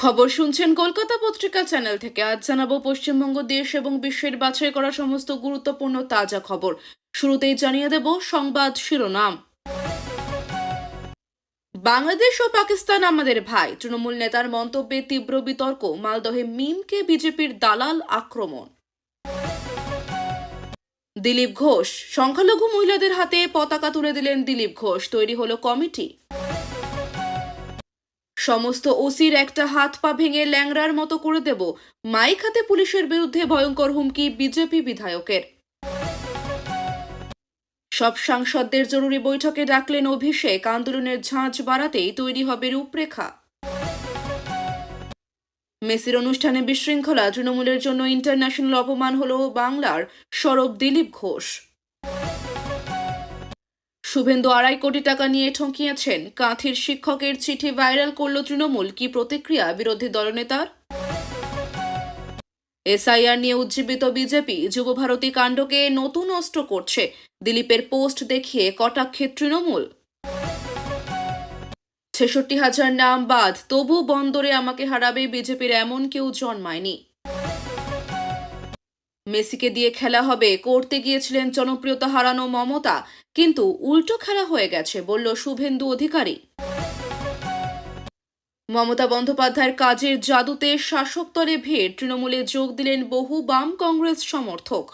খবর শুনছেন কলকাতা পত্রিকা চ্যানেল থেকে। আজ জানাবো পশ্চিমবঙ্গ দেশ এবং বিশ্বের বাছাই করা সমস্ত গুরুত্বপূর্ণ তাজা খবর। শুরুতেই জানিয়ে দেব সংবাদ শিরোনাম। বাংলাদেশ ও পাকিস্তান আমাদের ভাই, তৃণমূল নেতার মন্তব্যে তীব্র বিতর্ক। মালদহে মিমকে বিজেপির দালাল আক্রমণ। দিলীপ ঘোষ, সংখ্যালঘু মহিলাদের হাতে পতাকা তুলে দিলেন দিলীপ ঘোষ, তৈরি হলো কমিটি। সমস্ত ওসির একটা হাত পা ভেঙে ল্যাংড়ার মতো করে দেব, মাইক হাতে পুলিশের বিরুদ্ধে ভয়ঙ্কর হুমকি বিজেপি বিধায়কের। সব সাংসদদের জরুরি বৈঠকে ডাকলেন অভিষেক, আন্দোলনের ঝাঁঝ বাড়াতেই তৈরি হবে রূপরেখা। মেসির অনুষ্ঠানে বিশৃঙ্খলা, তৃণমূলের জন্য ইন্টারন্যাশনাল অপমান হলো বাংলার, সরব দিলীপ ঘোষ। শুভেন্দু 2.5 কোটি টাকা নিয়ে ঠকিয়েছেন, কাঁথির শিক্ষকের চিঠি ভাইরাল করল তৃণমূল, কি প্রতিক্রিয়া বিরোধী দলনেতার। এসআইআর নিয়ে উজ্জীবিত বিজেপি, যুবভারতী কাণ্ডকে নতুন অস্ত্র করছে, দিলীপের পোস্ট দেখিয়ে কটাক্ষে তৃণমূল। 66,000 নাম বাদ, তবু বন্দরে আমাকে হারাবে, বিজেপির এমন কেউ জন্মায়নি। মেসিকে দিয়ে খেলা হবে, করতে গিয়েছিলেন জনপ্রিয়তা হারানো মমতা, কিন্তু উল্টো খেলা হয়ে গেছে বলল শুভেন্দু অধিকারী। মমতা বন্দ্যোপাধ্যায়ের কাজের জাদুতে শাসক দলে ভিড়, তৃণমূলে যোগ দিলেন বহু বাম কংগ্রেস সমর্থক।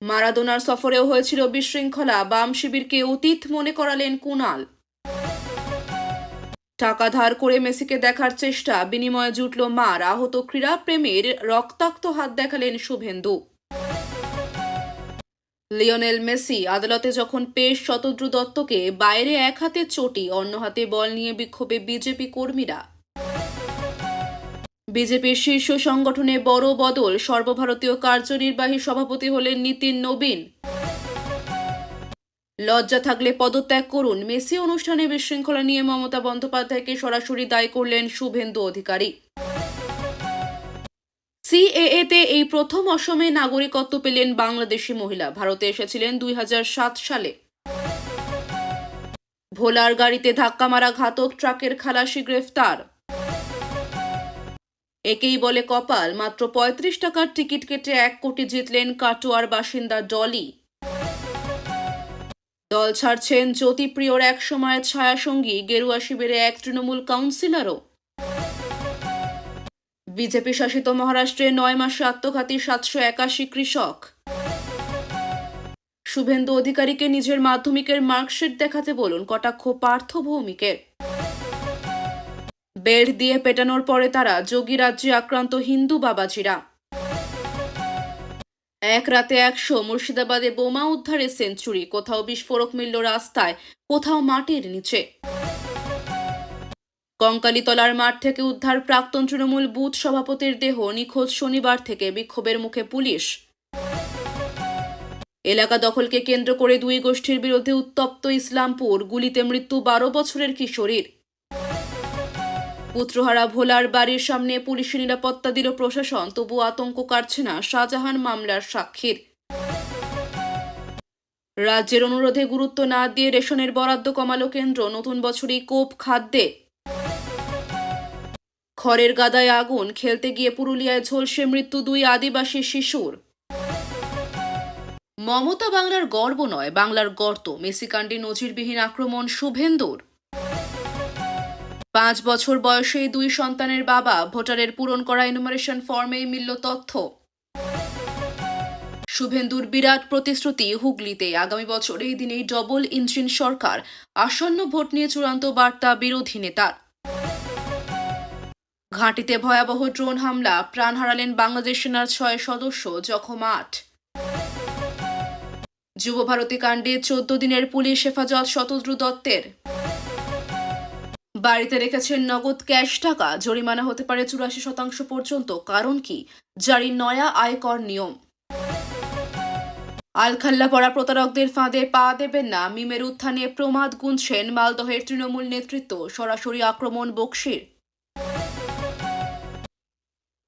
মারাদোনার সফরেও হয়েছিল বিশৃঙ্খলা, বাম শিবিরকে অতীত মনে করালেন কুণাল। টাকা ধার করে মেসিকে দেখার চেষ্টা, বিনিময়ে জুটল মার, আহত ক্রীড়াপ্রেমীর রক্তাক্ত হাত দেখালেন শুভেন্দু। লিওনেল মেসি আদালতে যখন পেশ শতদ্রু দত্তকে, বাইরে এক হাতে চটি, অন্য হাতে বল নিয়ে বিক্ষোভে বিজেপি কর্মীরা। বিজেপির শীর্ষ সংগঠনে বড় বদল, সর্বভারতীয় কার্যনির্বাহী সভাপতি হলেন নীতিন নবীন। লজ্জা থাকলে পদত্যাগ করুন, মেসি অনুষ্ঠানে বিশৃঙ্খলা নিয়ে মমতা বন্দ্যোপাধ্যায়কে সরাসরি দায়ী করলেন শুভেন্দু অধিকারী। সিএএতে এই প্রথম অসমে নাগরিকত্ব পেলেন বাংলাদেশি মহিলা, ভারতে এসেছিলেন 2007 সালে। ভোলার গাড়িতে ধাক্কা মারা ঘাতক ট্রাকের খালাসি গ্রেফতার। একেই বলে কপাল, মাত্র 35 টাকার টিকিট কেটে 1 কোটি জিতলেন কাটোয়ার বাসিন্দা ডলি। দল ছাড়ছেন জ্যোতিপ্রিয়র এক সময়ের ছায়াসঙ্গী, গেরুয়া শিবিরে এক তৃণমূল কাউন্সিলরও। বিজেপি শাসিত মহারাষ্ট্রে 9 মাসে আত্মঘাতী 781 কৃষক। শুভেন্দু অধিকারীকে নিজের মাধ্যমিকের মার্কশিট দেখাতে বলুন, কটাক্ষ পার্থ ভৌমিকের। বেল্ট দিয়ে পেটানোর পরে তারা, যোগী রাজ্যে আক্রান্ত হিন্দু বাবাজিরা। এক রাতে 100, মুর্শিদাবাদে বোমা উদ্ধারে সেঞ্চুরি, কোথাও বিস্ফোরক মিলল রাস্তায়, কোথাও মাটির নিচে। কঙ্কালীতলার মাঠ থেকে উদ্ধার প্রাক্তন তৃণমূল বুথ সভাপতির দেহ, নিখোঁজ শনিবার থেকে, বিক্ষোভের মুখে পুলিশ। এলাকা দখলকে কেন্দ্র করে 2 গোষ্ঠীর বিরুদ্ধে উত্তপ্ত ইসলামপুর, গুলিতে মৃত্যু 12 বছরের কিশোরীর। পুত্রহারা ভোলার বাড়ির সামনে পুলিশি নিরাপত্তা দিল প্রশাসন, তবু আতঙ্ক কাটছে না শাহজাহান মামলার সাক্ষীর। রাজ্যের অনুরোধে গুরুত্ব না দিয়ে রেশনের বরাদ্দ কমালো কেন্দ্র, নতুন বছরেই কোপ খাদ্যে। খড়ের গাদায় আগুন, খেলতে গিয়ে পুরুলিয়ায় ঝলসে মৃত্যু 2 আদিবাসী শিশুর। মমতা বাংলার গর্ব নয়, বাংলার গর্ত, মেসি কাণ্ডে নজিরবিহীন আক্রমণ শুভেন্দুর। 5 বছর বয়সে 2 সন্তানের বাবা, ভোটারের পূরণ করা এনুমারেশন ফর্মেই মিলল তথ্য। শুভেন্দুর বিরাট প্রতিশ্রুতি হুগলিতে, আগামী বছর এই দিনেই ডবল ইঞ্জিন সরকার, আসন্ন ভোট নিয়ে চূড়ান্ত বার্তা বিরোধী নেতার। ঘাঁটিতে ভয়াবহ ড্রোন হামলা, প্রাণ হারালেন বাংলাদেশ সেনার 6 সদস্য, জখম 8। যুবভারতী কাণ্ডে 14 দিনের পুলিশ হেফাজত শতদ্রু দত্তের। বাড়িতে রেখেছেন নগদ ক্যাশ টাকা, জরিমানা হতে পারে 84% পর্যন্ত, কারণ কি, জারি নয়া আয়কর নিয়ম। আলখাল্লা পড়া প্রতারকদের ফাঁদে পা দেবেন না, মিমের উত্থানে প্রমাদ গুনছেন মালদহের তৃণমূল নেতৃত্ব, সরাসরি আক্রমণ বক্সির।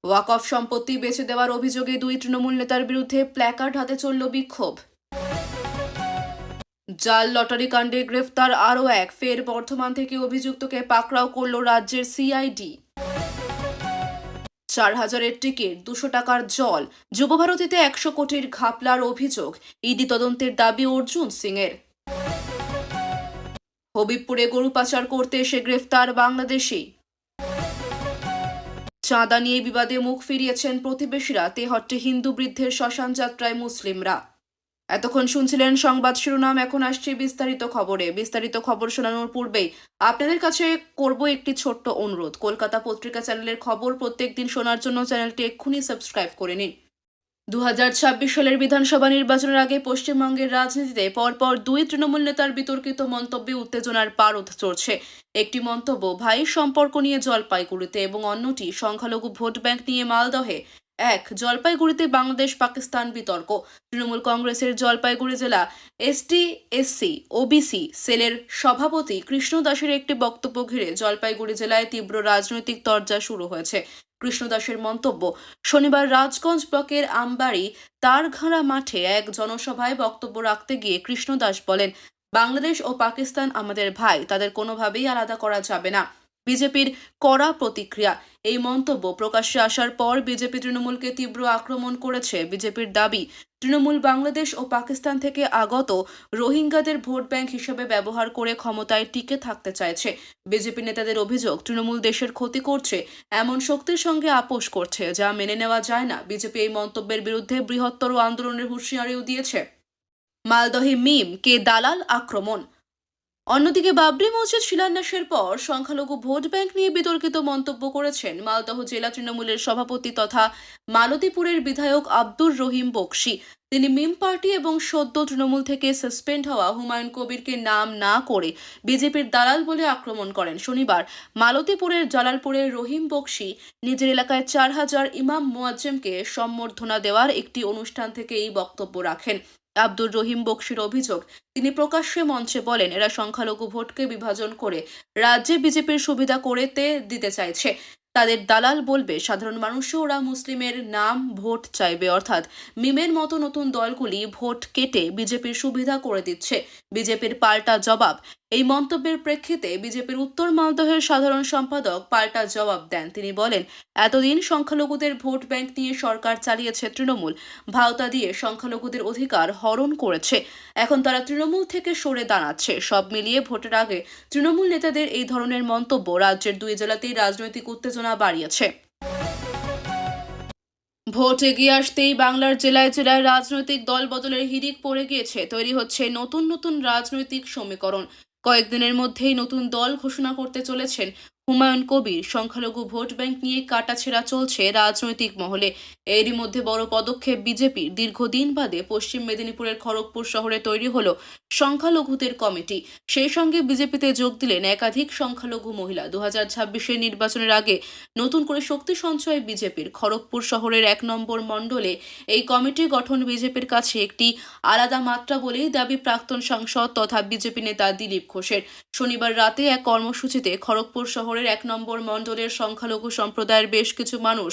ওয়াকফ সম্পত্তি বেচে দেওয়ার অভিযোগে 2 তৃণমূল নেতার বিরুদ্ধে প্ল্যাকার্ড হাতে চলল বিক্ষোভ। জাল লটারি কাণ্ডে গ্রেফতার আরও এক, ফের বর্ধমান থেকে অভিযুক্তকে পাকড়াও করল রাজ্যের সিআইডি। 4,000-এর টিকিট, 200 টাকার জল, যুবভারতীতে 100 কোটির ঘাপলার অভিযোগ, ইডি তদন্তের দাবি অর্জুন সিংয়ের। হবিবপুরে গরু পাচার করতে এসে গ্রেফতার বাংলাদেশি। চাঁদা নিয়ে বিবাদে মুখ ফিরিয়েছেন প্রতিবেশীরা, তেহট্টে হিন্দু বৃদ্ধের শ্মশান যাত্রায় মুসলিমরা। এতক্ষণ শুনছিলেন সংবাদ শিরোনাম, এখন আসছে বিস্তারিত খবর শোনানোর পূর্বেই আপনাদের কাছে করব একটি ছোট্ট অনুরোধ। কলকাতা পত্রিকা চ্যানেলের খবর প্রত্যেকদিন শোনার জন্য চ্যানেলটি এক্ষুনি সাবস্ক্রাইব করে নিন। 2026 সালের বিধানসভা নির্বাচনের আগে পশ্চিমবঙ্গের রাজনীতিতে পরপর দুই তৃণমূল নেতার বিতর্কিত মন্তব্যে উত্তেজনার পারদ চড়ছে। একটি মন্তব্য ভাই সম্পর্ক নিয়ে জলপাইগুড়িতে এবং অন্যটি সংখ্যালঘু ভোট ব্যাংক নিয়ে মালদহে। জলপাইগুড়িতে বাংলাদেশ পাকিস্তান বিতর্ক। তৃণমূল কংগ্রেসের জলপাইগুড়ি জেলা ST/SC OBC সেলের সভাপতি কৃষ্ণ দাসের একটি বক্তব্য ঘিরে জলপাইগুড়ি জেলায় তীব্র রাজনৈতিক তরজা শুরু হয়েছে। কৃষ্ণ দাসের মন্তব্য, শনিবার রাজগঞ্জ ব্লকের আমবাড়ি তারঘাড়া মাঠে এক জনসভায় বক্তব্য রাখতে গিয়ে কৃষ্ণ দাস বলেন, বাংলাদেশ ও পাকিস্তান আমাদের ভাই, তাদের কোনোভাবেই আলাদা করা যাবে না। বিজেপির কড়া প্রতিক্রিয়া। এই মন্তব্য প্রকাশ্যে আসার পর বিজেপি তৃণমূলকে তীব্র আক্রমণ করেছে। বিজেপির দাবি, তৃণমূল বাংলাদেশ ও পাকিস্তান থেকে আগত রোহিঙ্গাদের ভোট ব্যাংক হিসেবে ব্যবহার করে ক্ষমতায় টিকে থাকতে চাইছে। বিজেপি নেতাদের অভিযোগ, তৃণমূল দেশের ক্ষতি করছে, এমন শক্তির সঙ্গে আপোষ করছে, যা মেনে নেওয়া যায় না। বিজেপি এই মন্তব্যের বিরুদ্ধে বৃহত্তর আন্দোলনের হুঁশিয়ারিও দিয়েছে। মালদহে মিম কে দালাল আক্রমণ। অন্যদিকে বাবরি মসজিদ শিলান্যাসের পর সংখ্যালঘু ভোট ব্যাংক নিয়ে বিতর্কিত মন্তব্য করেছেন মালদহ জেলা তৃণমূলের সভাপতি তথা মালতীপুরের বিধায়ক আব্দুর রহিম বকশী। তিনি মিম পার্টি এবং সদ্য তৃণমূল থেকে সাসপেন্ড হওয়া হুমায়ুন কবিরকে নাম না করে বিজেপির দালাল বলে আক্রমণ করেন। শনিবার মালতীপুরের জালালপুরের রহিম বকশী নিজের এলাকায় 4,000 ইমাম মুয়াজ্জেমকে সম্বর্ধনা দেওয়ার একটি অনুষ্ঠান থেকে এই বক্তব্য রাখেন। আব্দুর রহিম বকশীর অভিযোগ, তিনি প্রকাশ্যে মঞ্চে বলেন, এরা সংখ্যালঘু ভোটকে বিভাজন করে রাজ্যে বিজেপির সুবিধা করতে দিতে চাইছে। তাদের দালাল বলবে, সাধারণ মানুষও ওরা মুসলিমের নাম ভোট চাইবে, অর্থাৎ মিমের মতো নতুন দলগুলি ভোট কেটে বিজেপির সুবিধা করে দিচ্ছে। বিজেপির পাল্টা জবাব। এই মন্তব্যের প্রেক্ষিতে বিজেপির উত্তর মালদহের সাধারণ সম্পাদক পাল্টা জবাব দেন। তিনি বলেন, এতদিন সংখ্যালঘুদের ভোট ব্যাংক নিয়ে সরকার চালিয়েছে তৃণমূল, ভাওতা দিয়ে সংখ্যালঘুদের অধিকার হরণ করেছে। এখন তারা তৃণমূল থেকে সরে দাঁড়াচ্ছে। সব মিলিয়ে ভোটের আগে তৃণমূল নেতাদের এই ধরনের মন্তব্য রাজ্যের দুই জেলাতেই রাজনৈতিক উত্তেজনা বাড়িয়েছে। ভোট এগিয়ে আসতেই বাংলার জেলায় জেলায় রাজনৈতিক দল বদলের হিড়িক পড়ে গিয়েছে। তৈরি হচ্ছে নতুন নতুন রাজনৈতিক সমীকরণ। কয়েকদিনের মধ্যেই নতুন দল ঘোষণা করতে চলেছেন হুমায়ুন কবির। সংখ্যালঘু ভোট ব্যাংক নিয়ে কাটাছেঁড়া চলছে রাজনৈতিক মহলে। এরই মধ্যে বড় পদক্ষেপ বিজেপির। দীর্ঘদিন বাদে পশ্চিম মেদিনীপুরের খড়গপুর শহরে তৈরি হলো সংখ্যালঘুদের কমিটি। সেই সঙ্গে বিজেপিতে যোগ দিলেন একাধিক সংখ্যালঘু মহিলা। 2026-এর নির্বাচনের আগে নতুন করে শক্তি সঞ্চয় বিজেপির। খড়গপুর শহরের 1 নম্বর মণ্ডলে এই কমিটি গঠন বিজেপির কাছে একটি আলাদা মাত্রা বলেই দাবি প্রাক্তন সাংসদ তথা বিজেপি নেতা দিলীপ ঘোষের। শনিবার রাতে এক কর্মসূচিতে খড়গপুর শহরের 1 নম্বর মণ্ডলের সংখ্যালঘু সম্প্রদায়ের বেশ কিছু মানুষ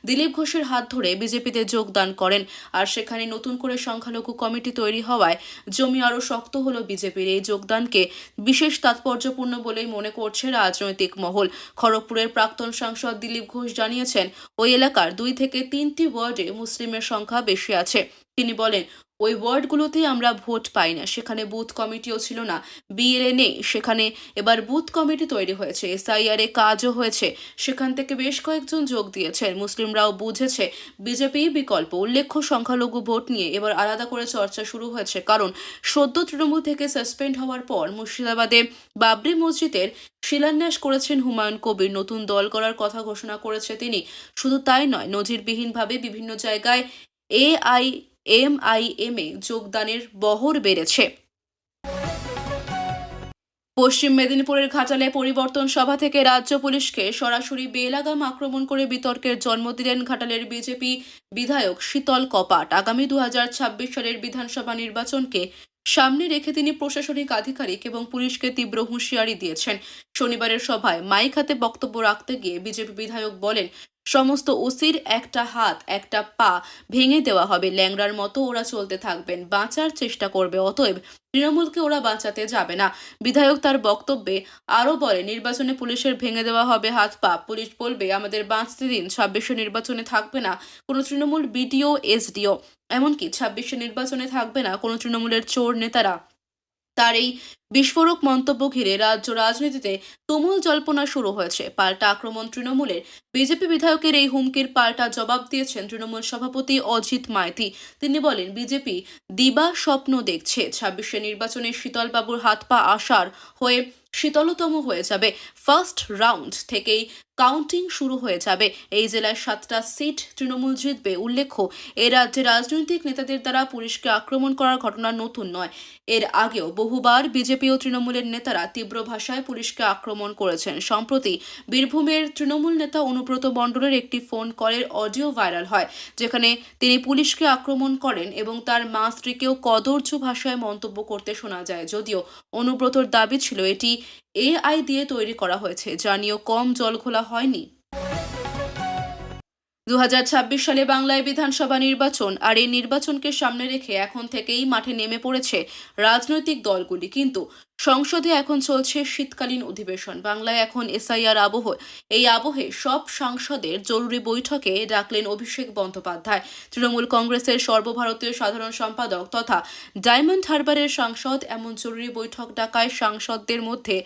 দিলীপ ঘোষের হাত ধরে বিজেপিতে যোগদান করেন। আর সেখানে নতুন করে সংখ্যালঘু কমিটি তৈরি হওয়ায় জমি আরও শক্ত হলো বিজেপির। এই যোগদানকে বিশেষ তাৎপর্যপূর্ণ বলেই মনে করছে রাজনৈতিক মহল। খড়গপুরের প্রাক্তন সাংসদ দিলীপ ঘোষ জানিয়েছেন, ওই এলাকার 2 থেকে 3টি ওয়ার্ডে মুসলিমের সংখ্যা বেশি আছে। তিনি বলেন, ওই ওয়ার্ডগুলোতে আমরা ভোট পাই না, সেখানে বুথ কমিটিও ছিল না, বিএলএ নেই, সেখানে এবার বুথ কমিটি তৈরি হয়েছে, SIR-এ কাজও হয়েছে, সেখান থেকে বেশ কয়েকজন যোগ দিয়েছেন। মুসলিমরাও বুঝেছে বিজেপি বিকল্প। উল্লেখ্য, সংখ্যালঘু ভোট নিয়ে এবার আলাদা করে চর্চা শুরু হয়েছে, কারণ সদ্য তৃণমূল থেকে সাসপেন্ড হওয়ার পর মুর্শিদাবাদে বাবরি মসজিদের শিলান্যাস করেছেন হুমায়ুন কবির। নতুন দল করার কথা ঘোষণা করেছে তিনি। শুধু তাই নয়, নজিরবিহীনভাবে বিভিন্ন জায়গায় AIMIM-এ যোগদানের বহর বেড়েছে। পশ্চিম মেদিনীপুরের ঘাটালে পরিবর্তন সভা থেকে রাজ্য পুলিশকে সরাসরি বেলাগাম আক্রমণ করে বিতর্কের জন্ম দিলেন ঘাটালের বিজেপি বিধায়ক শীতল কপাট। আগামী 2026 সালের বিধানসভা নির্বাচনকে সামনে রেখে তিনি প্রশাসনিক আধিকারিক এবং পুলিশকে তীব্র হুঁশিয়ারি দিয়েছেন। শনিবারের সভায় মাইক হাতে বক্তব্য রাখতে গিয়ে বিজেপি বিধায়ক বলেন, সমস্ত ওসির একটা হাত একটা পা ভেঙে দেওয়া হবে, ল্যাংড়ার মতো ওরা চলতে থাকবেন, বাঁচার চেষ্টা করবে, অতএব তৃণমূলকে ওরা বাঁচাতে যাবে না। বিধায়ক তার বক্তব্যে আরও বলে, নির্বাচনে পুলিশের ভেঙে দেওয়া হবে হাত পা, পুলিশ বলবে আমাদের বাঁচতে দিন, 26-এ নির্বাচনে থাকবে না কোনো তৃণমূল বিডিও এসডিও, এমনকি 26-এ নির্বাচনে থাকবে না কোনো তৃণমূলের চোর নেতারা। তার এই বিস্ফোরক মন্তব্য ঘিরে রাজ্য রাজনীতিতে তুমুল জল্পনা শুরু হয়েছে। পাল্টা আক্রমণ তৃণমূলের। বিজেপি বিধায়কের এই হুমকির পাল্টা জবাব দিয়েছেন তৃণমূল সভাপতি অজিত মাইতি। তিনি বলেন, বিজেপি দিবা স্বপ্ন দেখছে, 26-এ নির্বাচনে শীতলবাবুর হাত পা আসার হয়ে শীতলতম হয়ে যাবে। ফার্স্ট রাউন্ড থেকেই কাউন্টিং শুরু হয়ে যাবে। এই জেলায় 7টা সিট তৃণমূল জিতবে। উল্লেখ্য, এ রাজ্যে রাজনৈতিক নেতাদের দ্বারা পুলিশকে আক্রমণ করার ঘটনা নতুন নয়। এর আগেও বহুবার বিজেপি ও তৃণমূলের নেতারা তীব্র ভাষায় পুলিশকে আক্রমণ করেছেন। সম্প্রতি বীরভূমের তৃণমূল নেতা অনুব্রত মণ্ডলের একটি ফোন কলের অডিও ভাইরাল হয়, যেখানে তিনি পুলিশকে আক্রমণ করেন এবং তার মা স্ত্রীকেও কদর্য ভাষায় মন্তব্য করতে শোনা যায়। যদিও অনুব্রতর দাবি ছিল এটি এআই দিয়ে তৈরি করা হয়েছে, যা নিয়েও কম জলঘোলা হয়নি। 2026 সালে বাংলায় বিধানসভা নির্বাচন, আর এই নির্বাচনকে সামনে রেখে এখন থেকেই মাঠে নেমে পড়েছে রাজনৈতিক দলগুলি। কিন্তু সংসদে এখন চলছে শীতকালীন অধিবেশন। বাংলায় এখন এসআইআর আবহ। এই আবহে সব সাংসদের জরুরি বৈঠকে ডাকলেন অভিষেক বন্দ্যোপাধ্যায়। তৃণমূল কংগ্রেসের সর্বভারতীয় সাধারণ সম্পাদক তথা ডায়মন্ড হারবারের সাংসদ এমন জরুরি বৈঠক ডাকায় সাংসদদের মধ্যে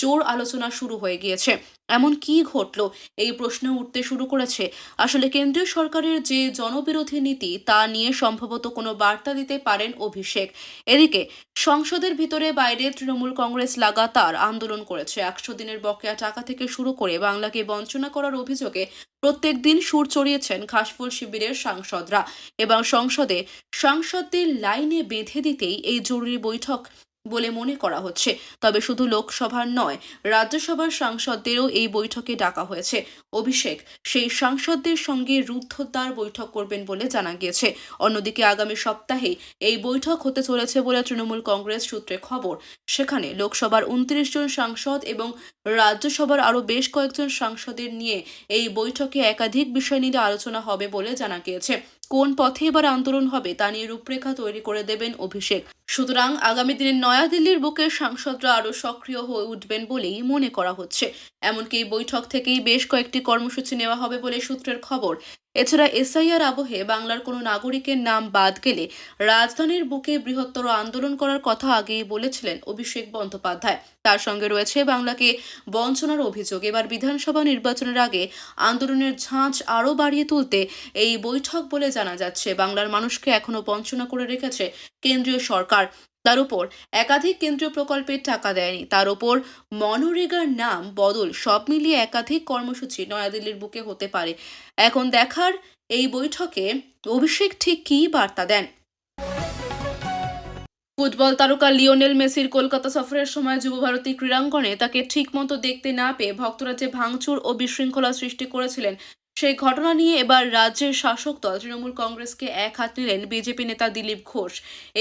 জোর আলোচনা শুরু হয়ে গিয়েছে। এমন কি ঘটল, এই প্রশ্ন উঠতে শুরু করেছে। আসলে কেন্দ্রীয় সরকারের যে জনবিরোধী নীতি, তা নিয়ে সম্ভবত কোনো বার্তা দিতে পারেন অভিষেক। এদিকে সংসদের ভিতরে বাইরে তৃণমূল কংগ্রেস লাগাতার আন্দোলন করেছে। 100 দিনের বকেয়া টাকা থেকে শুরু করে বাংলাকে বঞ্চনা করার অভিযোগে প্রত্যেক দিন সুর চড়িয়েছেন ঘাসফুল শিবিরের সাংসদরা। এবং সংসদে সাংসদদের লাইনে বেঁধে দিতেই এই জরুরি বৈঠক বলে মনে করা হচ্ছে। তবে শুধু লোকসভার নয়, রাজ্যসভার সাংসদদেরও এই বৈঠকে ডাকা হয়েছে। অভিষেক সেই সাংসদদের সঙ্গে রুদ্ধদ্বার বৈঠক করবেন বলে জানা গিয়েছে। অন্যদিকে আগামী সপ্তাহে এই বৈঠক হতে চলেছে বলে তৃণমূল কংগ্রেস সূত্রে খবর। সেখানে লোকসভার 29 জন সাংসদ এবং রাজ্যসভার আরও বেশ কয়েকজন সাংসদের নিয়ে এই বৈঠকে একাধিক বিষয় নিয়ে আলোচনা হবে বলে জানা গিয়েছে। কোন পথে এবার আন্দোলন হবে তা নিয়ে রূপরেখা তৈরি করে দেবেন অভিষেক। সুতরাং আগামী দিনে নয়াদিল্লির বুকে সাংসদরা আরও সক্রিয় হয়ে উঠবেন বলেই মনে করা হচ্ছে। এমনকি এই বৈঠক থেকেই বেশ কয়েকটি কর্মসূচি নেওয়া হবে বলে সূত্রের খবর। এছাড়া এসআইআর আবহে বাংলার কোনো নাগরিকের নাম বাদ গেলে রাজধানীর বুকে বৃহত্তর আন্দোলন করার কথা আগেই বলেছিলেন অভিষেক বন্দ্যোপাধ্যায়। তার সঙ্গে রয়েছে বাংলাকে বঞ্চনার অভিযোগ। এবার বিধানসভা নির্বাচনের আগে আন্দোলনের ঝাঁজ আরও বাড়িয়ে তুলতে এই বৈঠক বলে জানা যাচ্ছে। বাংলার মানুষকে এখনো বঞ্চনা করে রেখেছে কেন্দ্রীয় সরকার। তার উপর একাধিক কেন্দ্রীয় প্রকল্পের টাকা দেয়নি, তার উপর মনরেগার নাম বদল, সব মিলিয়ে একাধিক কর্মসূচি নয়াদিল্লির বুকে হতে পারে। এখন দেখার এই বৈঠকে অভিষেক ঠিক কী বার্তা দেন। ফুটবল তারকা লিওনেল মেসির কলকাতা সফরের সময় যুবভারতী ক্রীড়াঙ্গনে তাকে ঠিকমতো দেখতে না পেয়ে ভক্তরা যে ভাঙচুর ও বিশৃঙ্খলা সৃষ্টি করেছিলেন, সেই ঘটনা নিয়ে এবার রাজ্যের শাসক দল তৃণমূল কংগ্রেসকে এক হাত নিলেন বিজেপি নেতা দিলীপ ঘোষ।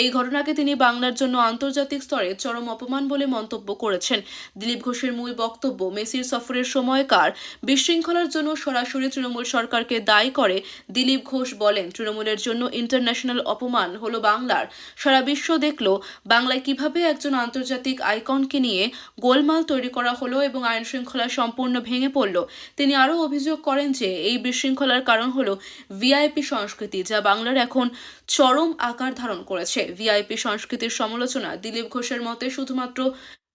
এই ঘটনাকে তিনি বাংলার জন্য আন্তর্জাতিক স্তরে চরম অপমান বলে মন্তব্য করেছেন। দিলীপ ঘোষের মূল বক্তব্য, মেসির সফরের সময়কার বিশৃঙ্খলার জন্য সরাসরি তৃণমূল সরকারকে দায়ী করে দিলীপ ঘোষ বলেন, তৃণমূলের জন্য ইন্টারন্যাশনাল অপমান হলো বাংলার। সারা বিশ্ব দেখল বাংলায় কিভাবে একজন আন্তর্জাতিক আইকনকে নিয়ে গোলমাল তৈরি করা হলো এবং আইন শৃঙ্খলা সম্পূর্ণ ভেঙে পড়ল। তিনি আরও অভিযোগ করেন যে এই বিশৃঙ্খলার কারণ হলো ভিআইপি সংস্কৃতি, যা বাংলার এখন চরম আকার ধারণ করেছে। ভিআইপি সংস্কৃতির সমালোচনা। দিলীপ ঘোষের মতে শুধুমাত্র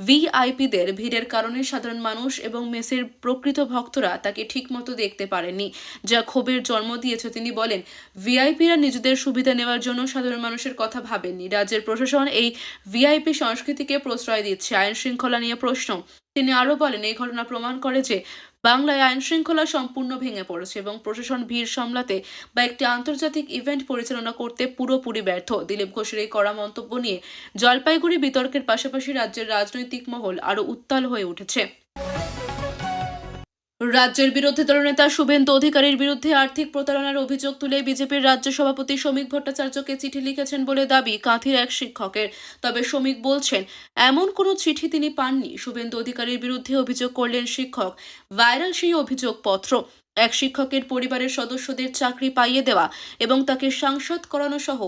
ভিআইপিদের ভিড়ের কারণে সাধারণ মানুষ এবং মেসির প্রকৃত ভক্তরা তাকে ঠিকমতো দেখতে পারেননি, যা ক্ষোভের জন্ম দিয়েছে। তিনি বলেন, ভিআইপিরা নিজেদের সুবিধা নেওয়ার জন্য সাধারণ মানুষের কথা ভাবেননি। রাজ্যের প্রশাসন এই ভিআইপি সংস্কৃতিকে প্রশ্রয় দিচ্ছে। আইন শৃঙ্খলা নিয়ে প্রশ্ন। তিনি আরও বলেন, এই ঘটনা প্রমাণ করে যে বাংলায় আইন শৃঙ্খলা সম্পূর্ণ ভেঙে পড়েছে এবং প্রশাসন ভিড় সামলাতে বা একটি আন্তর্জাতিক ইভেন্ট পরিচালনা করতে পুরোপুরি ব্যর্থ। দিলীপ ঘোষের এই কড়া মন্তব্য নিয়ে জলপাইগুড়ি বিতর্কের পাশাপাশি রাজ্যের রাজনৈতিক মহল আরও উত্তাল হয়ে উঠেছে। রাজ্যের বিরোধী দলনেতা শুভেন্দু অধিকারীর বিরুদ্ধে আর্থিক প্রতারণার অভিযোগ তুলে বিজেপির রাজ্য সভাপতি শ্রমিক ভট্টাচার্যকে চিঠি লিখেছেন বলে দাবি কাঁথির এক শিক্ষকের। তবে শ্রমিক বলছেন, এমন কোনো চিঠি তিনি পাননি। শুভেন্দু অধিকারীর বিরুদ্ধে অভিযোগ করলেন শিক্ষক। ভাইরাল সেই অভিযোগপত্র। এক শিক্ষকের পরিবারের সদস্যদের চাকরি পাইয়ে দেওয়া এবং তাকে সাংসদ করানো সহ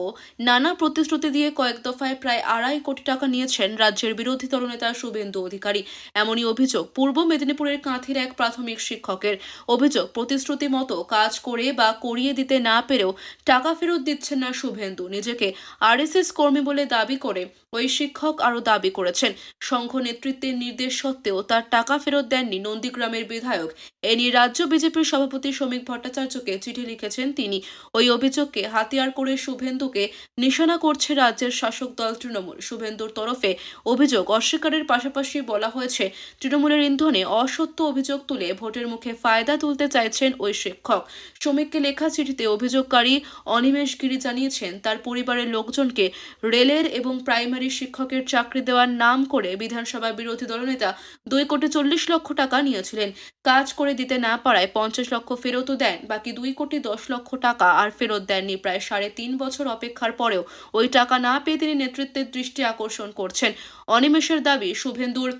নানা প্রতিশ্রুতি দিয়ে কয়েক দফায় প্রায় 2.5 কোটি টাকা নিয়েছেন রাজ্যের বিরোধী দলনেতা শুভেন্দু অধিকারী। এমনই অভিযোগ পূর্ব মেদিনীপুরের কাঁথির এক প্রাথমিক শিক্ষকের। অভিযোগ, প্রতিশ্রুতি মতো কাজ করে বা করিয়ে দিতে না পেরেও টাকা ফেরত দিচ্ছেন না শুভেন্দু। নিজেকে আরএসএস কর্মী বলে দাবি করে ওই শিক্ষক আরও দাবি করেছেন, সংঘ নেতৃত্বের নির্দেশ সত্ত্বেও তার টাকা ফেরত দেননি নন্দীগ্রামের বিধায়ক। এ নিয়ে রাজ্য বিজেপির সভাপতি শ্রমিক ভট্টাচার্যকে চিঠি লিখেছেন তিনি। ওই অভিযোগকে হাতিয়ার করে শুভেন্দুকে নিশানা করছে রাজ্যের শাসক দল তৃণমূল। শুভেন্দুর তরফে অভিযোগ অস্বীকারের পাশাপাশি বলা হয়েছে, তৃণমূলের ইন্ধনে অসত্য অভিযোগ তুলে ভোটের মুখে ফায়দা তুলতে চাইছেন ওই শিক্ষক। শ্রমিককে লেখা চিঠিতে অভিযোগকারী অনিমেষ গিরি জানিয়েছেন, তার পরিবারের লোকজনকে রেলের এবং প্রাইমারি শিক্ষকের চাকরি দেওয়ার নাম করে বিধানসভা বিরোধী দলনেতা 2,40,00,000 টাকা নিয়েছিলেন। কাজ করে দিতে না পারায় 50 লক্ষ ফেরতও দেন, বাকি 2,10,00,000 টাকা আর ফেরত দেননি। প্রায় 3.5 বছর অপেক্ষার পরেও ওই টাকা না পেয়ে তিনি নেতৃত্বের দৃষ্টি আকর্ষণ করছেন। অনিমেষের দাবি, শুভেন্দুর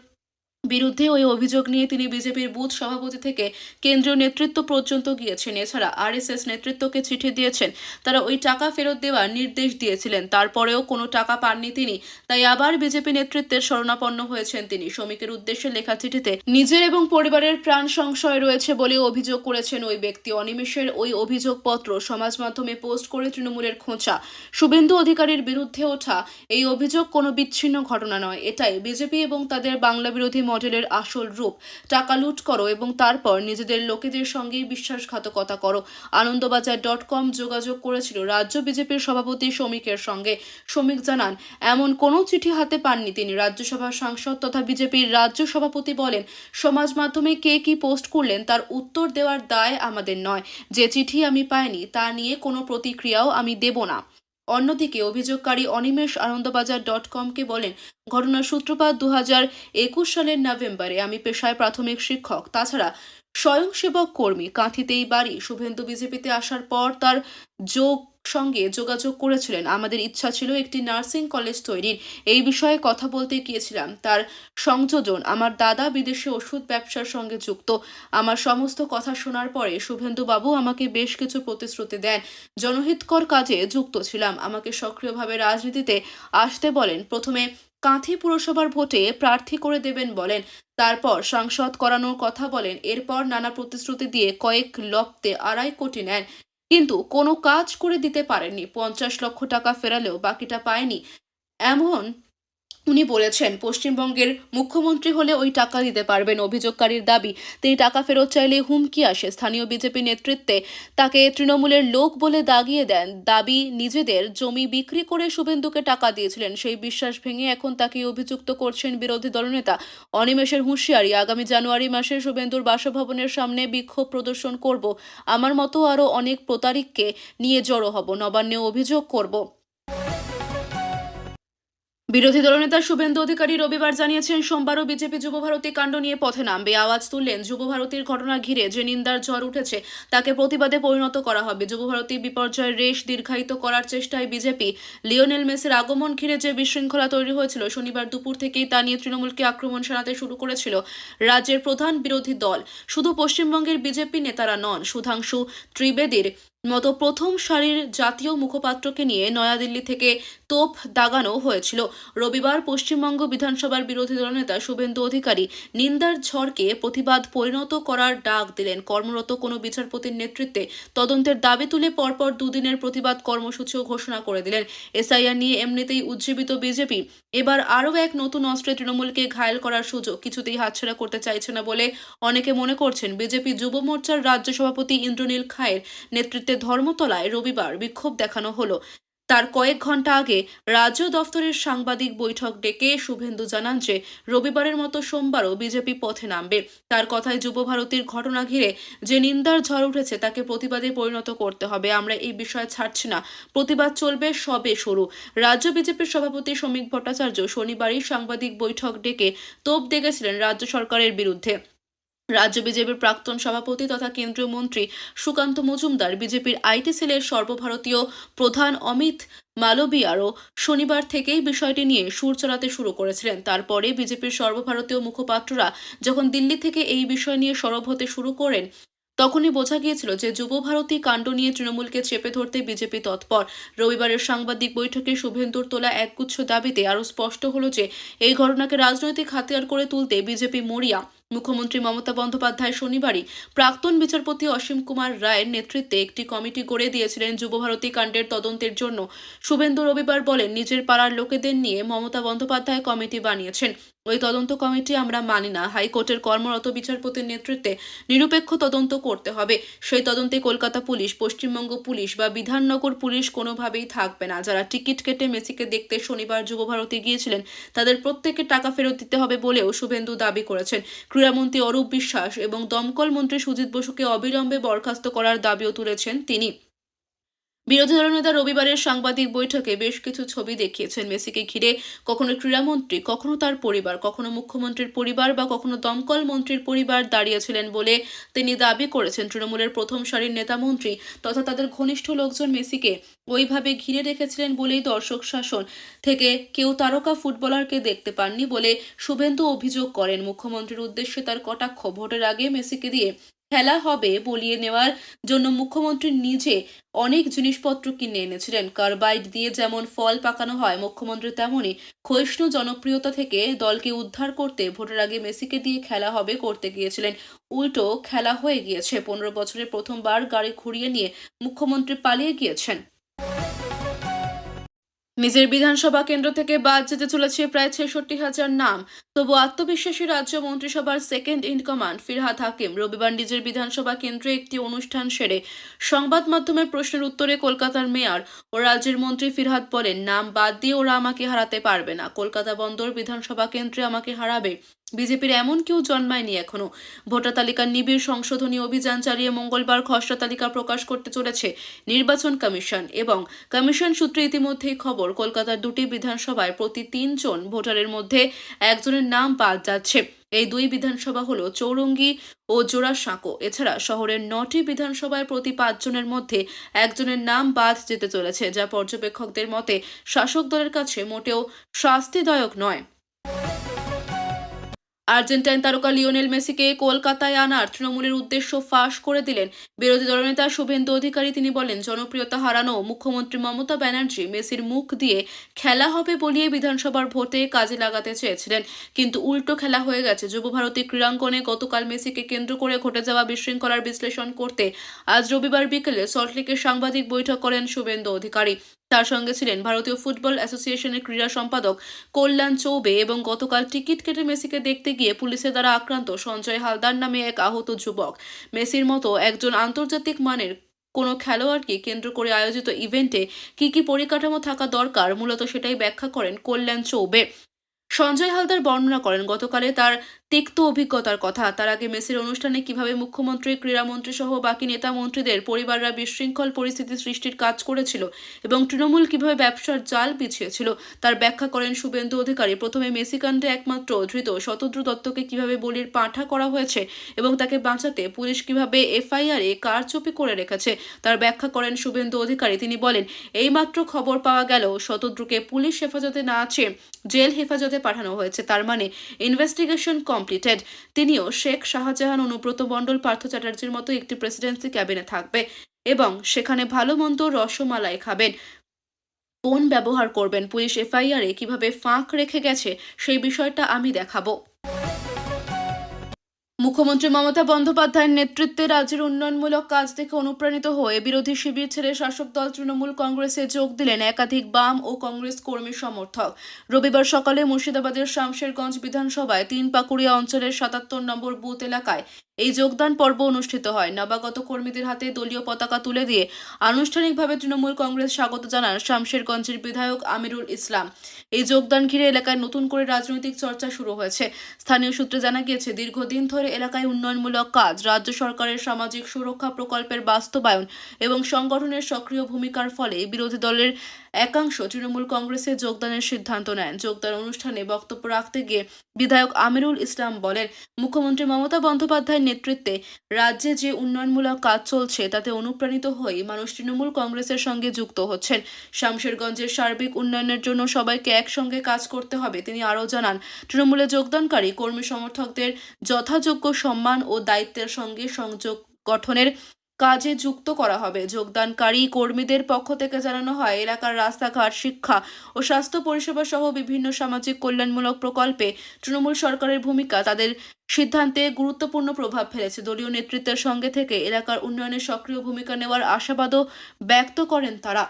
বিরুদ্ধে ওই অভিযোগ নিয়ে তিনি বিজেপির বুথ সভাপতি থেকে কেন্দ্রীয় নেতৃত্ব পর্যন্ত গিয়েছেন। এছাড়া আরএসএস নেতৃত্বকে চিঠি দিয়েছেন, তারা ওই টাকা ফেরত দেওয়ার নির্দেশ দিয়েছিলেন, তারপরেও কোনো টাকা পাননি তিনি। তাই আবার বিজেপি নেতৃত্বের শরণাপন্ন হয়েছেন তিনি। শ্রমিকের উদ্দেশ্যে লেখা চিঠিতে নিজের এবং পরিবারের প্রাণ সংশয় রয়েছে বলে অভিযোগ করেছেন ওই ব্যক্তি। অনিমেষের ওই অভিযোগপত্র সমাজ মাধ্যমে পোস্ট করে তৃণমূলের খোঁচা। শুভেন্দু অধিকারীর বিরুদ্ধে ওঠা এই অভিযোগ কোনো বিচ্ছিন্ন ঘটনা নয়, এটাই বিজেপি এবং তাদের বাংলা বিরোধী মডেলের আসল রূপ। টাকা লুট করো এবং তারপর নিজেদের লোকেদের সঙ্গেই বিশ্বাসঘাতকতা করো। আনন্দবাজার.com যোগাযোগ করেছিল রাজ্য বিজেপির সভাপতি শ্রমিকের সঙ্গে। শ্রমিক জানান, এমন কোনো চিঠি হাতে পাননি তিনি। রাজ্যসভার সাংসদ তথা বিজেপির রাজ্য সভাপতি বলেন, সমাজ মাধ্যমে কে কি পোস্ট করলেন তার উত্তর দেওয়ার দায় আমাদের নয়। যে চিঠি আমি পাইনি তা নিয়ে কোনো প্রতিক্রিয়াও আমি দেব না। অন্যদিকে অভিযোগকারী অনিমেষ আনন্দবাজার.com-কে বলেন, ঘটনার সূত্রপাত 2021 সালের নভেম্বরে। আমি পেশায় প্রাথমিক শিক্ষক, তাছাড়া স্বয়ংসেবক কর্মী। কাঁথিতেই বাড়ি। শুভেন্দু বিজেপিতে আসার পর তার সঙ্গে যোগাযোগ করেছিলেন। আমাদের ইচ্ছা ছিল একটি নার্সিং কলেজ তৈরির। এই বিষয়ে কথা বলতে গিয়েছিলাম। তার সংযোজন, আমার দাদা বিদেশে ওষুধ ব্যবসার সঙ্গে যুক্ত। আমার সমস্ত কথা শোনার পরে শুভেন্দু বাবু আমাকে বেশ কিছু প্রতিশ্রুতি দেন। জনহিতকর কাজে যুক্ত ছিলাম। আমাকে সক্রিয়ভাবে রাজনীতিতে আসতে বলেন। প্রথমে কাঁথি পুরসভার ভোটে প্রার্থী করে দেবেন বলেন, তারপর সাংসদ করানোর কথা বলেন। এরপর নানা প্রতিশ্রুতি দিয়ে কয়েক লপ্তে 2.5 কোটি নেন, কিন্তু কোনো কাজ করে দিতে পারেননি। 50 লক্ষ টাকা ফেরালেও বাকিটা পায়নি এমন উনি বলেছেন। পশ্চিমবঙ্গের মুখ্যমন্ত্রী হলে ওই টাকা দিতে পারবেন। অভিযোগকারীর দাবি, তিনি টাকা ফেরত চাইলে হুমকি আসে। স্থানীয় বিজেপি নেতৃত্বে তাকে তৃণমূলের লোক বলে দাগিয়ে দেন। দাবি, নিজেদের জমি বিক্রি করে শুভেন্দুকে টাকা দিয়েছিলেন। সেই বিশ্বাস ভেঙে এখন তাকে অভিযুক্ত করছেন বিরোধী দলনেতা। অনিমেষের হুঁশিয়ারি, আগামী জানুয়ারি মাসে শুভেন্দুর বাসভবনের সামনে বিক্ষোভ প্রদর্শন করব। আমার মতো আরও অনেক প্রতারিককে নিয়ে জড়ো হব, নবান্নে অভিযোগ করব। বিরোধী দলনেতা শুভেন্দু অধিকারী রবিবার জানিয়েছেন, সোমবারও বিজেপি যুবভারতী কাণ্ড নিয়ে পথে নামবে। আওয়াজ তুললেন, যুবভারতীর ঘটনা ঘিরে যে নিন্দার ঝড় উঠেছে তাকে প্রতিবাদে পরিণত করা হবে। যুবভারতী বিপর্যয়ের রেশ দীর্ঘায়িত করার চেষ্টায় বিজেপি। লিওনেল মেসির আগমন ঘিরে যে বিশৃঙ্খলা তৈরি হয়েছিল, শনিবার দুপুর থেকেই তা নিয়ে তৃণমূলকে আক্রমণ শানাতে শুরু করেছিল রাজ্যের প্রধান বিরোধী দল। শুধু পশ্চিমবঙ্গের বিজেপি নেতারা নন, সুধাংশু ত্রিবেদীর মতো প্রথম সারির জাতীয় মুখপাত্রকে নিয়ে নয়াদিল্লি থেকে তোপ দাগানো হয়েছিল। রবিবার পশ্চিমবঙ্গ বিধানসভার বিরোধী দলনেতা শুভেন্দু অধিকারী নিন্দার ঝড়কে প্রতিবাদ পরিণত করার ডাক দিলেন। কর্মরত কোনো বিচারপতির নেতৃত্বে তদন্তের দাবি তুলে পরপর দুদিনের প্রতিবাদ কর্মসূচিও ঘোষণা করে দিলেন। এসআইআর নিয়ে এমনিতেই উজ্জীবিত বিজেপি এবার আরও এক নতুন অস্ত্রে তৃণমূলকে ঘায়েল করার সুযোগ কিছুতেই হাতছাড়া করতে চাইছে না বলে অনেকে মনে করছেন। বিজেপি যুব মোর্চার রাজ্য সভাপতি ইন্দ্রনীল খায়ের নেতৃত্বে ধর্মতলায় রবিবার বিক্ষোভ দেখানো হলো। তার কয়েক ঘন্টা আগে রাজ্য দফতরের সাংবাদিক বৈঠক ডেকে শুভেন্দু জানান যে রবিবারের মতো সোমবারও বিজেপি পথে নামবে। তার কথায়, যুবভারতীর ঘটনা ঘিরে যে নিন্দার ঝড় উঠেছে তাকে প্রতিবাদে পরিণত করতে হবে। আমরা এই বিষয়ে ছাড়ছি না, প্রতিবাদ চলবে, সবে শুরু। রাজ্য বিজেপির সভাপতি শ্রমিক ভট্টাচার্য শনিবারই সাংবাদিক বৈঠক ডেকে তোপ দেগেছিলেন রাজ্য সরকারের বিরুদ্ধে। রাজ্য বিজেপির প্রাক্তন সভাপতি তথা কেন্দ্রীয় মন্ত্রী সুকান্ত মজুমদার, বিজেপির আইটি সেলের সর্বভারতীয় প্রধান অমিত মালবিয়ারও শনিবার থেকেই বিষয়টি নিয়ে সুর চড়াতে শুরু করেছিলেন। তারপরে বিজেপির সর্বভারতীয় মুখপাত্ররা যখন দিল্লি থেকে এই বিষয় নিয়ে সরব হতে শুরু করেন, তখনই বোঝা গিয়েছিল যে যুবভারতী কাণ্ড নিয়ে তৃণমূলকে চেপে ধরতে বিজেপি তৎপর। রবিবারের সাংবাদিক বৈঠকে শুভেন্দুর তোলা একগুচ্ছ দাবিতে আরও স্পষ্ট হলো যে এই ঘটনাকে রাজনৈতিক হাতিয়ার করে তুলতে বিজেপি মরিয়া। মুখ্যমন্ত্রী মমতা বন্দ্যোপাধ্যায় শনিবারই প্রাক্তন বিচারপতি অসীম কুমার রায়ের নেতৃত্বে একটি কমিটি গড়ে দিয়েছিলেন যুবভারতী কাণ্ডের তদন্তের জন্য। শুভেন্দু রবিবার বলেন, নিজের পাড়ার লোকেদের নিয়ে মমতা বন্দ্যোপাধ্যায় কমিটি বানিয়েছেন। ওই তদন্ত কমিটি আমরা মানি না। হাইকোর্টের কর্মরত বিচারপতির নেতৃত্বে নিরপেক্ষ তদন্ত করতে হবে। সেই তদন্তে কলকাতা পুলিশ, পশ্চিমবঙ্গ পুলিশ বা বিধাননগর পুলিশ কোনোভাবেই থাকবে না। যারা টিকিট কেটে মেসিকে দেখতে শনিবার যুবভারতী গিয়েছিলেন তাদের প্রত্যেককে টাকা ফেরত দিতে হবে বলেও শুভেন্দু দাবি করেছেন। ক্রীড়ামন্ত্রী অরূপ বিশ্বাস এবং দমকল মন্ত্রী সুজিত বসুকে অবিলম্বে বরখাস্ত করার দাবিও তুলেছেন তিনি। বিরোধী দলনেতা রবিবারের সাংবাদিক বৈঠকে বেশ কিছু ছবি দেখিয়েছেন মেসিকে ঘিরে। কখনো ক্রীড়ামন্ত্রী, কখনো তার পরিবার, কখনো মুখ্যমন্ত্রীর পরিবার বা কখনো দমকল মন্ত্রীর পরিবার দাঁড়িয়েছিলেন বলে তিনি দাবি করেছেন। তৃণমূলের প্রথম সারির নেতা মন্ত্রী তথা তাদের ঘনিষ্ঠ লোকজন মেসিকে ওইভাবে ঘিরে রেখেছিলেন বলেই দর্শক শাসন থেকে কেউ তারকা ফুটবলারকে দেখতে পাননি বলে শুভেন্দু অভিযোগ করেন। মুখ্যমন্ত্রীর উদ্দেশ্যে তার কটাক্ষ, ভোটের আগে মেসিকে দিয়ে খেলা হবে বলিয়ে নেওয়ার জন্য মুখ্যমন্ত্রী নিজে অনেক জিনিসপত্র কিনে এনেছিলেন। কার্বাইড দিয়ে যেমন ফল পাকানো হয়, মুখ্যমন্ত্রী তেমনই ক্ষয়িষ্ণু জনপ্রিয়তা থেকে দলকে উদ্ধার করতে ভোটের আগে মেসিকে দিয়ে খেলা হবে করতে গিয়েছিলেন। উল্টো খেলা হয়ে গিয়েছে। 15 বছরে প্রথমবার গাড়ি ঘুরিয়ে নিয়ে মুখ্যমন্ত্রী পালিয়ে গিয়েছেন। নিজের বিধানসভা কেন্দ্র থেকে বাদ যেতে চলেছে প্রায় ৬৬,০০০ নাম। তবু আত্মবিশ্বাসী রাজ্য মন্ত্রিসভার second in command Firhad Hakim রবিবার নিজের বিধানসভা কেন্দ্রে একটি অনুষ্ঠান সেরে সংবাদ মাধ্যমের প্রশ্নের উত্তরে কলকাতার মেয়র ও রাজ্যের মন্ত্রী ফিরহাদ বলেন, নাম বাদ দিয়ে ওরা আমাকে হারাতে পারবে না। কলকাতা বন্দর বিধানসভা কেন্দ্রে আমাকে হারাবে। বিজেপির এমন কেউ জন্মায়নি এখনো। ভোটার তালিকার নিবিড় সংশোধনী অভিযান চালিয়ে মঙ্গলবার খসড়া তালিকা প্রকাশ করতে চলেছে নির্বাচন কমিশন এবং কমিশন সূত্রে ইতিমধ্যেই খবর, কলকাতার দুটি বিধানসভায় প্রতি 3 জন ভোটারের মধ্যে একজনের নাম বাদ যাচ্ছে। এই দুই বিধানসভা হলো চৌরঙ্গি ও জোড়াসাঁকো। এছাড়া শহরের 9টি বিধানসভায় প্রতি 5 জনের মধ্যে একজনের নাম বাদ যেতে চলেছে, যা পর্যবেক্ষকদের মতে শাসক দলের কাছে মোটেও শাস্তিদায়ক নয়। আর্জেন্টাইন তারকা লিওনেল মেসিকে কলকাতায় আনার তৃণমূলের উদ্দেশ্য ফাঁস করে দিলেন বিরোধী দলনেতা শুভেন্দু অধিকারী। তিনি বলেন, জনপ্রিয়তা হারানো মুখ্যমন্ত্রী মমতা ব্যানার্জি মেসির মুখ দিয়ে খেলা হবে বলিয়ে বিধানসভার ভোটে কাজে লাগাতে চেয়েছিলেন, কিন্তু উল্টো খেলা হয়ে গেছে। যুবভারতী ক্রীড়াঙ্গনে গতকাল মেসিকে কেন্দ্র করে ঘটে যাওয়া বিশৃঙ্খলার বিশ্লেষণ করতে আজ রবিবার বিকেলে সল্টলেকে সাংবাদিক বৈঠক করেন শুভেন্দু অধিকারী। তার সঙ্গে ছিলেন ভারতীয় ফুটবল অ্যাসোসিয়েশনের ক্রীড়া সম্পাদক কল্যাণ চৌবে এবং গতকাল টিকিট কেটে মেসিকে দেখতে গিয়ে পুলিশের দ্বারা আক্রান্ত সঞ্জয় হালদার নামে এক আহত যুবক। মেসির মতো একজন আন্তর্জাতিক মানের কোনো খেলোয়াড়কে কেন্দ্র করে আয়োজিত ইভেন্টে কি পরিকাঠামো থাকা দরকার, মূলত সেটাই ব্যাখ্যা করেন কল্যাণ চৌবে। সঞ্জয় হালদার বর্ণনা করেন গতকালে তার তিক্ত অভিজ্ঞতার কথা। তার আগে মেসির অনুষ্ঠানে কিভাবে মুখ্যমন্ত্রী, ক্রীড়ামন্ত্রী সহ বাকি নেতা মন্ত্রীদের পরিবাররা বিশৃঙ্খল পরিস্থিতি সৃষ্টির কাজ করেছিল এবং তৃণমূল কিভাবে ব্যবসার জাল বিছিয়েছিল তার ব্যাখ্যা করেন শুভেন্দু অধিকারী। প্রথমে মেসি কাণ্ডে একমাত্র ধৃত শতদ্রু দত্তকে কিভাবে বলির পাঁঠা করা হয়েছে এবং তাকে বাঁচাতে পুলিশ কিভাবে এফআইআরে কারচুপি করে রেখেছে তার ব্যাখ্যা করেন শুভেন্দু অধিকারী। তিনি বলেন, এইমাত্র খবর পাওয়া গেল শতদ্রুকে পুলিশ হেফাজতে না আছে জেল হেফাজতে পাঠানো হয়েছে, তার মানে ইনভেস্টিগেশন কমপ্লিটেড। তিনিও শেখ শাহজাহান, অনুব্রত মণ্ডল, পার্থ চ্যাটার্জির মতো একটি প্রেসিডেন্সি ক্যাবিনে থাকবে এবং সেখানে ভালো মন্দ রসমালাই খাবেন। ফোন ব্যবহার করবেন। পুলিশ এফআইআরে কিভাবে ফাঁক রেখে গেছে সেই বিষয়টা আমি দেখাবো। মুখ্যমন্ত্রী মমতা বন্দ্যোপাধ্যায়ের নেতৃত্বে রাজ্যের উন্নয়নমূলক কাজ দেখে অনুপ্রাণিত হয়ে বিরোধী শিবির ছেড়ে শাসক দল তৃণমূল কংগ্রেসে যোগ দিলেন একাধিক বাম ও কংগ্রেস কর্মী সমর্থক। রবিবার সকালে মুর্শিদাবাদের শামশেরগঞ্জ বিধানসভায় 3 পাকুড়িয়া অঞ্চলের 77 নম্বর বুথ এলাকায় এই যোগদান পর্ব অনুষ্ঠিত হয়। নবাগত কর্মীদের হাতে দলীয় পতাকা তুলে দিয়ে আনুষ্ঠানিকভাবে তৃণমূল কংগ্রেস স্বাগত জানান শামশেরগঞ্জের বিধায়ক আমিরুল ইসলাম। এই যোগদান ঘিরে এলাকায় নতুন করে রাজনৈতিক চর্চা শুরু হয়েছে। স্থানীয় সূত্রে জানা গিয়েছে, দীর্ঘদিন ধরে এলাকায় উন্নয়নমূলক কাজ, রাজ্য সরকারের সামাজিক সুরক্ষা প্রকল্পের বাস্তবায়ন এবং সংগঠনের সক্রিয় ভূমিকার ফলে বিরোধী দলের একাংশ তৃণমূল কংগ্রেসে যোগদানের সিদ্ধান্ত নেন। যোগদান অনুষ্ঠানে বক্তব্য রাখতে গিয়ে বিধায়ক আমিরুল ইসলাম বলেন, মুখ্যমন্ত্রী মমতা বন্দ্যোপাধ্যায়ের নেতৃত্বে রাজ্যে যে উন্নয়নমূলক কাজ চলছে তাতে অনুপ্রাণিত হয়ে মানুষ তৃণমূল কংগ্রেসের সঙ্গে যুক্ত হচ্ছেন। শামশেরগঞ্জের সার্বিক উন্নয়নের জন্য সবাইকে একসঙ্গে কাজ করতে হবে। তিনি আরও জানান, তৃণমূলে যোগদানকারী কর্মী সমর্থকদের যথাযোগ্য সম্মান ও দায়িত্বের সঙ্গে সংযোগ গঠনের কাজে যুক্ত করা হবে। যোগদানকারী কর্মীদের পক্ষ থেকে জানানো হয়, এলাকার রাস্তাঘাট, শিক্ষা ও স্বাস্থ্য পরিষেবা সহ বিভিন্ন সামাজিক কল্যাণমূলক প্রকল্পে তৃণমূল সরকারের ভূমিকা তাদের সিদ্ধান্তে গুরুত্বপূর্ণ প্রভাব ফেলেছে। দলীয় নেতৃত্বের সঙ্গে থেকে এলাকার উন্নয়নে সক্রিয় ভূমিকা নেওয়ার আশাবাদও ব্যক্ত করেন তারা।